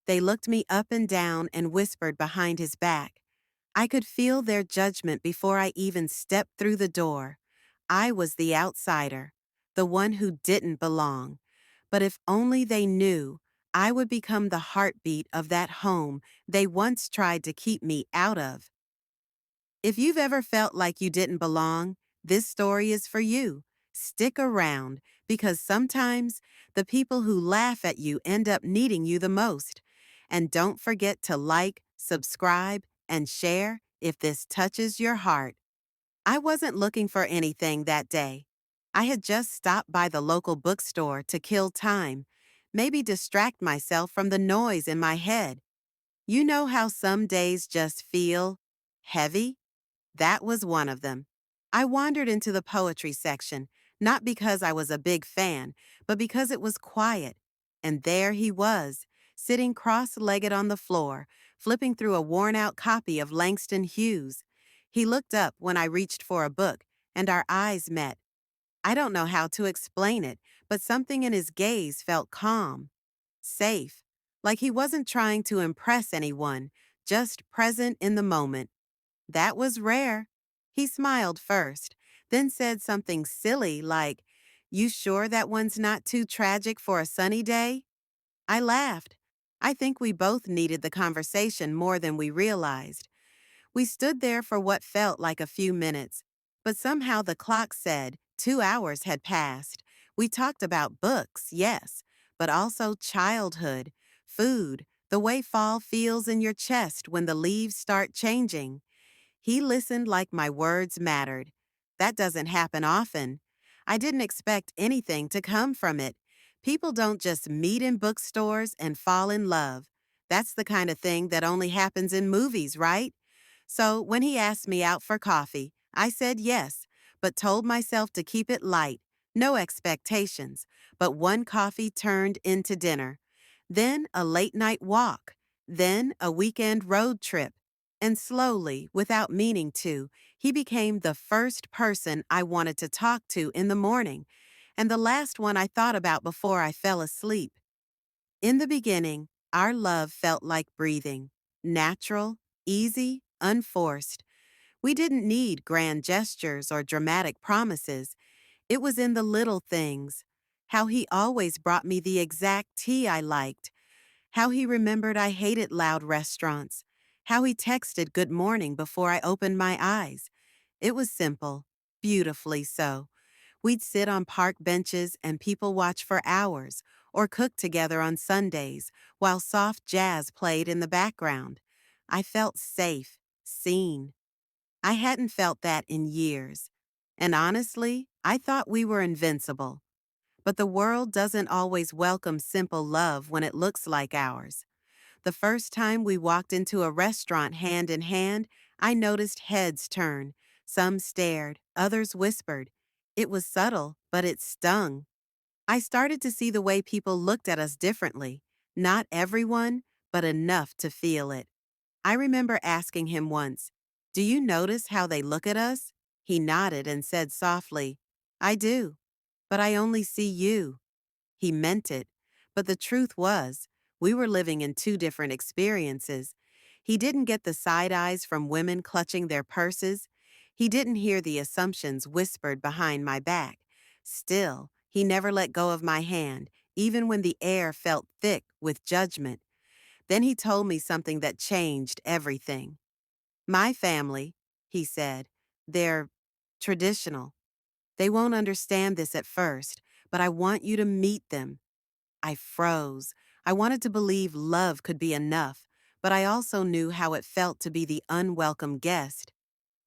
They looked me up and down and whispered behind his back. I could feel their judgment before I even stepped through the door. I was the outsider, the one who didn't belong. But if only they knew, I would become the heartbeat of that home they once tried to keep me out of. If you've ever felt like you didn't belong, this story is for you. Stick around, because sometimes the people who laugh at you end up needing you the most. And don't forget to like, subscribe, and share if this touches your heart. I wasn't looking for anything that day. I had just stopped by the local bookstore to kill time, maybe distract myself from the noise in my head. You know how some days just feel heavy? That was one of them. I wandered into the poetry section, not because I was a big fan, but because it was quiet. And there he was, sitting cross-legged on the floor, flipping through a worn-out copy of Langston Hughes. He looked up when I reached for a book, and our eyes met. I don't know how to explain it, but something in his gaze felt calm, safe, like he wasn't trying to impress anyone, just present in the moment. That was rare. He smiled first, then said something silly like, "You sure that one's not too tragic for a sunny day?" I laughed. I think we both needed the conversation more than we realized. We stood there for what felt like a few minutes, but somehow the clock said 2 hours had passed. We talked about books, yes, but also childhood, food, the way fall feels in your chest when the leaves start changing. He listened like my words mattered. That doesn't happen often. I didn't expect anything to come from it. People don't just meet in bookstores and fall in love. That's the kind of thing that only happens in movies, right? So when he asked me out for coffee, I said yes, but told myself to keep it light, no expectations. But one coffee turned into dinner, then a late night walk, then a weekend road trip. And slowly, without meaning to, he became the first person I wanted to talk to in the morning, and the last one I thought about before I fell asleep. In the beginning, our love felt like breathing, natural, easy, unforced. We didn't need grand gestures or dramatic promises. It was in the little things. How he always brought me the exact tea I liked. How he remembered I hated loud restaurants. How he texted good morning before I opened my eyes. It was simple, beautifully so. We'd sit on park benches and people watch for hours, or cook together on Sundays while soft jazz played in the background. I felt safe, seen. I hadn't felt that in years. And honestly, I thought we were invincible. But the world doesn't always welcome simple love when it looks like ours. The first time we walked into a restaurant hand in hand, I noticed heads turn. Some stared, others whispered. It was subtle, but it stung. I started to see the way people looked at us differently. Not everyone, but enough to feel it. I remember asking him once, "Do you notice how they look at us?" He nodded and said softly, "I do, but I only see you." He meant it, but the truth was, we were living in two different experiences. He didn't get the side eyes from women clutching their purses. He didn't hear the assumptions whispered behind my back. Still, he never let go of my hand, even when the air felt thick with judgment. Then he told me something that changed everything. "My family," he said, "they're traditional. They won't understand this at first, but I want you to meet them." I froze. I wanted to believe love could be enough, but I also knew how it felt to be the unwelcome guest.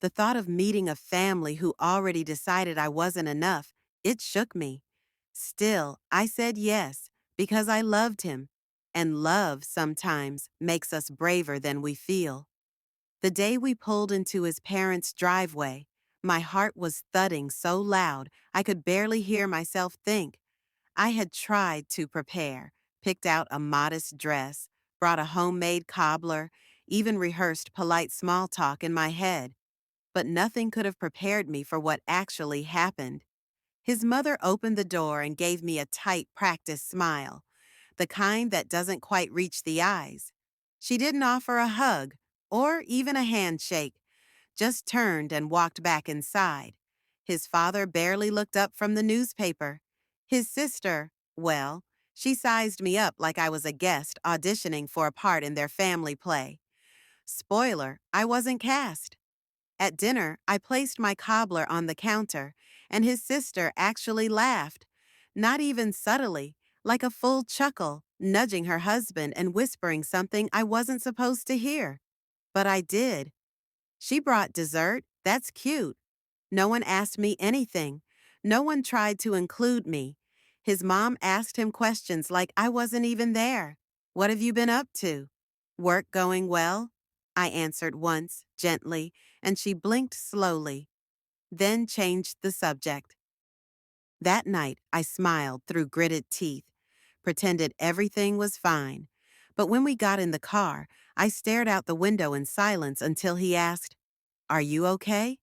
The thought of meeting a family who already decided I wasn't enough, it shook me. Still, I said yes, because I loved him. And love sometimes makes us braver than we feel. The day we pulled into his parents' driveway, my heart was thudding so loud I could barely hear myself think. I had tried to prepare, picked out a modest dress, brought a homemade cobbler, even rehearsed polite small talk in my head, but nothing could have prepared me for what actually happened. His mother opened the door and gave me a tight, practiced smile. the kind that doesn't quite reach the eyes. She didn't offer a hug or even a handshake, just turned and walked back inside. His father barely looked up from the newspaper. His sister, well, she sized me up like I was a guest auditioning for a part in their family play. Spoiler, I wasn't cast. At dinner, I placed my cobbler on the counter, and his sister actually laughed. Not even subtly, like a full chuckle, nudging her husband and whispering something I wasn't supposed to hear. But I did. She brought dessert. That's cute. No one asked me anything. No one tried to include me. His mom asked him questions like I wasn't even there. What have you been up to? Work going well? I answered once, gently, and she blinked slowly, then changed the subject. That night, I smiled through gritted teeth, pretended everything was fine. But when we got in the car, I stared out the window in silence until he asked, "Are you okay?"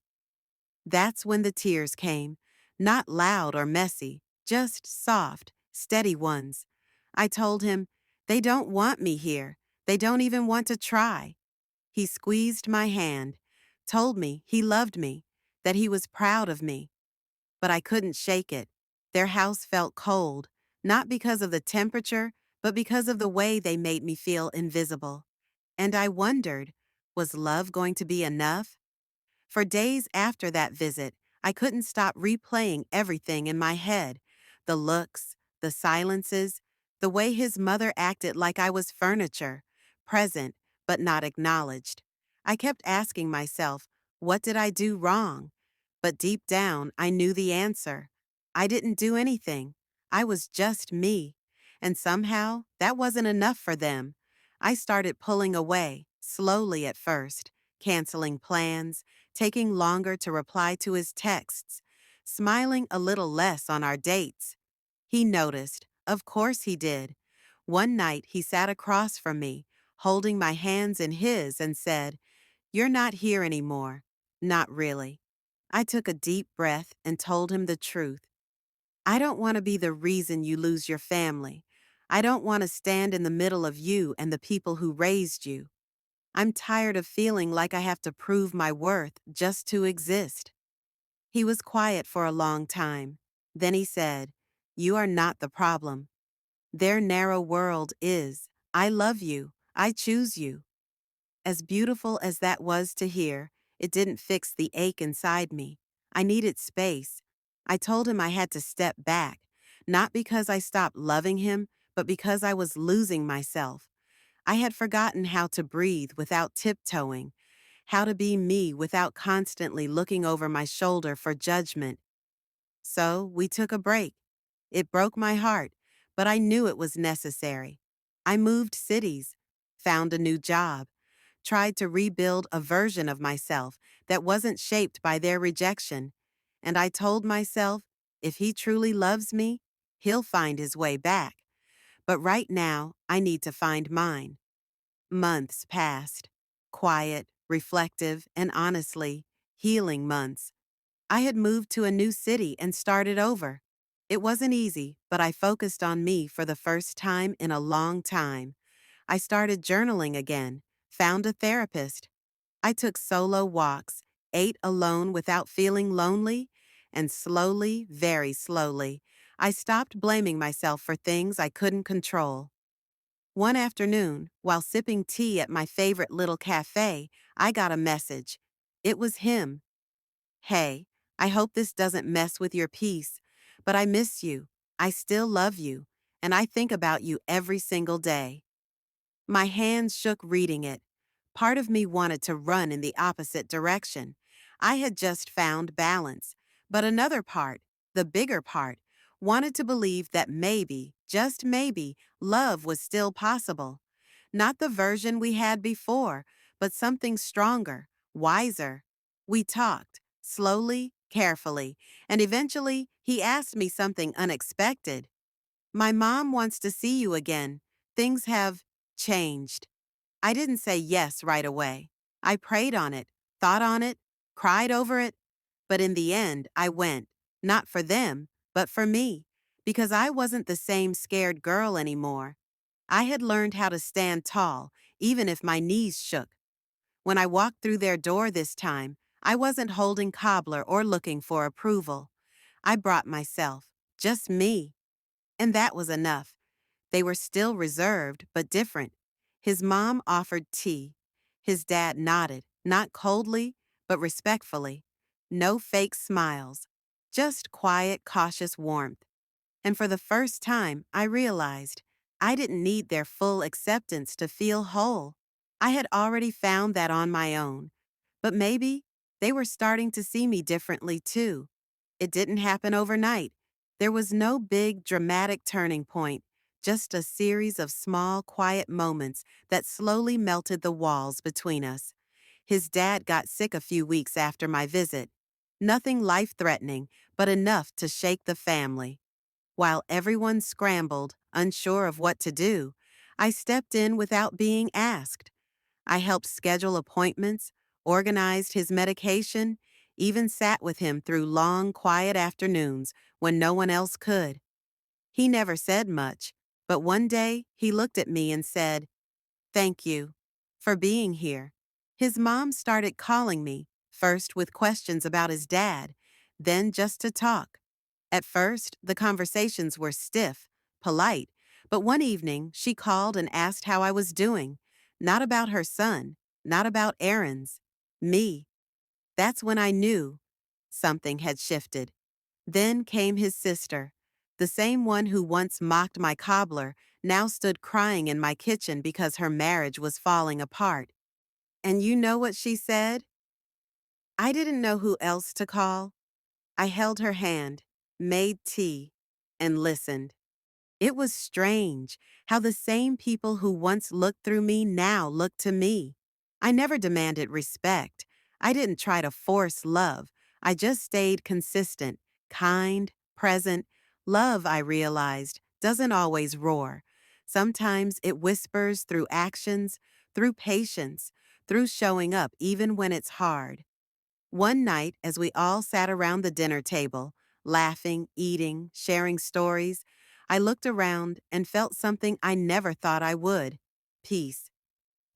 That's when the tears came, not loud or messy, just soft, steady ones. I told him, "They don't want me here. They don't even want to try." He squeezed my hand, told me he loved me, that he was proud of me. But I couldn't shake it. Their house felt cold, not because of the temperature, but because of the way they made me feel invisible. And I wondered, was love going to be enough? For days after that visit, I couldn't stop replaying everything in my head. The looks, the silences, the way his mother acted like I was furniture, present but not acknowledged. I kept asking myself, what did I do wrong? But deep down, I knew the answer. I didn't do anything. I was just me. And somehow, that wasn't enough for them. I started pulling away, slowly at first, canceling plans, taking longer to reply to his texts, smiling a little less on our dates. He noticed. Of course he did. One night he sat across from me, holding my hands in his and said, "You're not here anymore." Not really. I took a deep breath and told him the truth. I don't want to be the reason you lose your family. I don't want to stand in the middle of you and the people who raised you. I'm tired of feeling like I have to prove my worth just to exist. He was quiet for a long time. Then he said, "You are not the problem. Their narrow world is. I love you. I choose you." As beautiful as that was to hear, it didn't fix the ache inside me. I needed space. I told him I had to step back, not because I stopped loving him, but because I was losing myself. I had forgotten how to breathe without tiptoeing, how to be me without constantly looking over my shoulder for judgment. So we took a break. It broke my heart, but I knew it was necessary. I moved cities, found a new job, tried to rebuild a version of myself that wasn't shaped by their rejection. And I told myself, if he truly loves me, he'll find his way back. But right now, I need to find mine. Months passed. Quiet, reflective, and honestly, healing months. I had moved to a new city and started over. It wasn't easy, but I focused on me for the first time in a long time. I started journaling again, found a therapist. I took solo walks, ate alone without feeling lonely, and slowly, very slowly, I stopped blaming myself for things I couldn't control. One afternoon, while sipping tea at my favorite little cafe, I got a message. It was him. "Hey, I hope this doesn't mess with your peace, but I miss you. I still love you, and I think about you every single day." My hands shook reading it. Part of me wanted to run in the opposite direction. I had just found balance. But another part, the bigger part, wanted to believe that maybe, just maybe, love was still possible. Not the version we had before, but something stronger, wiser. We talked, slowly, carefully, and eventually he asked me something unexpected. "My mom wants to see you again. Things have changed." I didn't say yes right away. I prayed on it, thought on it, cried over it. But in the end, I went, not for them, but for me, because I wasn't the same scared girl anymore. I had learned how to stand tall, even if my knees shook. When I walked through their door this time, I wasn't holding cobbler or looking for approval. I brought myself, just me. And that was enough. They were still reserved, but different. His mom offered tea. His dad nodded, not coldly, but respectfully. No fake smiles, just quiet, cautious warmth. And for the first time, I realized I didn't need their full acceptance to feel whole. I had already found that on my own. But maybe they were starting to see me differently too. It didn't happen overnight. There was no big, dramatic turning point, just a series of small, quiet moments that slowly melted the walls between us. His dad got sick a few weeks after my visit. Nothing life-threatening, but enough to shake the family. While everyone scrambled, unsure of what to do, I stepped in without being asked. I helped schedule appointments, organized his medication, even sat with him through long, quiet afternoons when no one else could. He never said much, but one day he looked at me and said, "Thank you for being here." His mom started calling me, first with questions about his dad, then just to talk. At first, the conversations were stiff, polite, but one evening she called and asked how I was doing. Not about her son, not about errands. Me. That's when I knew something had shifted. Then came his sister. The same one who once mocked my cobbler now stood crying in my kitchen because her marriage was falling apart. And you know what she said? I didn't know who else to call. I held her hand, made tea, and listened. It was strange how the same people who once looked through me now looked to me. I never demanded respect. I didn't try to force love. I just stayed consistent, kind, present. Love, I realized, doesn't always roar. Sometimes it whispers through actions, through patience, through showing up even when it's hard. One night, as we all sat around the dinner table, laughing, eating, sharing stories, I looked around and felt something I never thought I would: peace.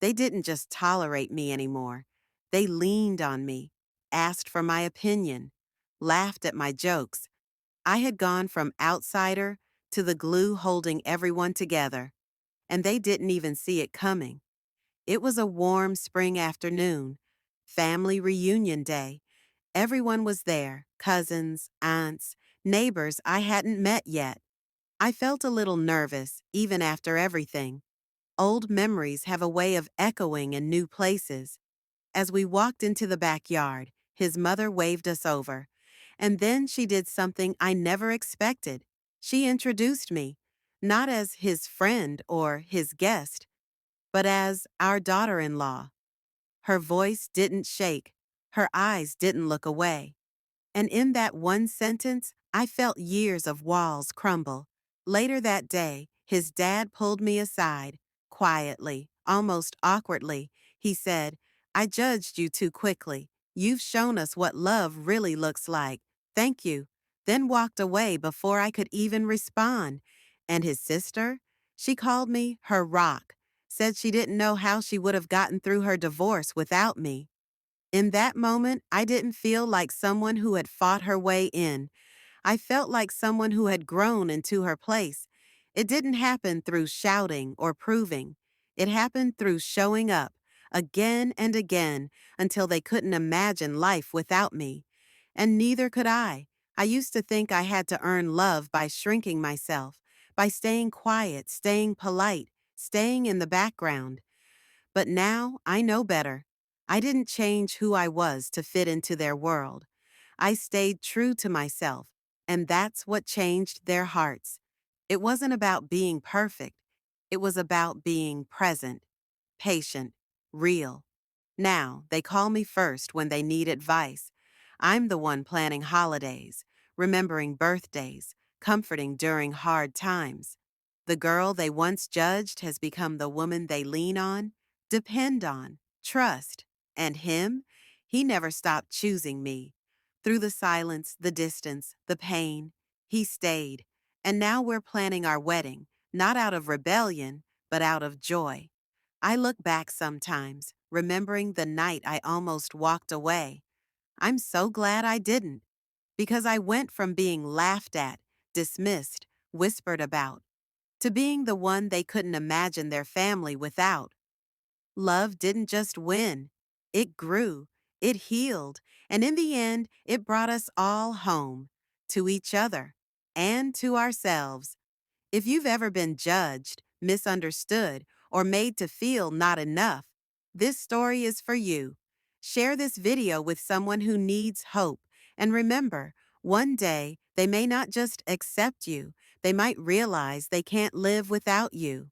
They didn't just tolerate me anymore. They leaned on me, asked for my opinion, laughed at my jokes. I had gone from outsider to the glue holding everyone together, and they didn't even see it coming. It was a warm spring afternoon, family reunion day. Everyone was there: cousins, aunts, neighbors I hadn't met yet. I felt a little nervous, even after everything. Old memories have a way of echoing in new places. As we walked into the backyard, his mother waved us over. And then she did something I never expected. She introduced me, not as his friend or his guest, but as our daughter-in-law. Her voice didn't shake. Her eyes didn't look away. And in that one sentence, I felt years of walls crumble. Later that day, his dad pulled me aside, quietly, almost awkwardly. He said, "I judged you too quickly. You've shown us what love really looks like. Thank you." Then walked away before I could even respond. And his sister? She called me her rock, said she didn't know how she would have gotten through her divorce without me. In that moment, I didn't feel like someone who had fought her way in. I felt like someone who had grown into her place. It didn't happen through shouting or proving. It happened through showing up, again and again, until they couldn't imagine life without me. And neither could I. I used to think I had to earn love by shrinking myself, by staying quiet, staying polite, staying in the background. But now I know better. I didn't change who I was to fit into their world. I stayed true to myself, and that's what changed their hearts. It wasn't about being perfect. It was about being present, patient, real. Now, they call me first when they need advice. I'm the one planning holidays, remembering birthdays, comforting during hard times. The girl they once judged has become the woman they lean on, depend on, trust. And him? He never stopped choosing me. Through the silence, the distance, the pain, he stayed. And now we're planning our wedding, not out of rebellion, but out of joy. I look back sometimes, remembering the night I almost walked away. I'm so glad I didn't, because I went from being laughed at, dismissed, whispered about, to being the one they couldn't imagine their family without. Love didn't just win, it grew, it healed, and in the end, it brought us all home, to each other, and to ourselves. If you've ever been judged, misunderstood, or made to feel not enough, this story is for you. Share this video with someone who needs hope, and remember, one day they may not just accept you, they might realize they can't live without you.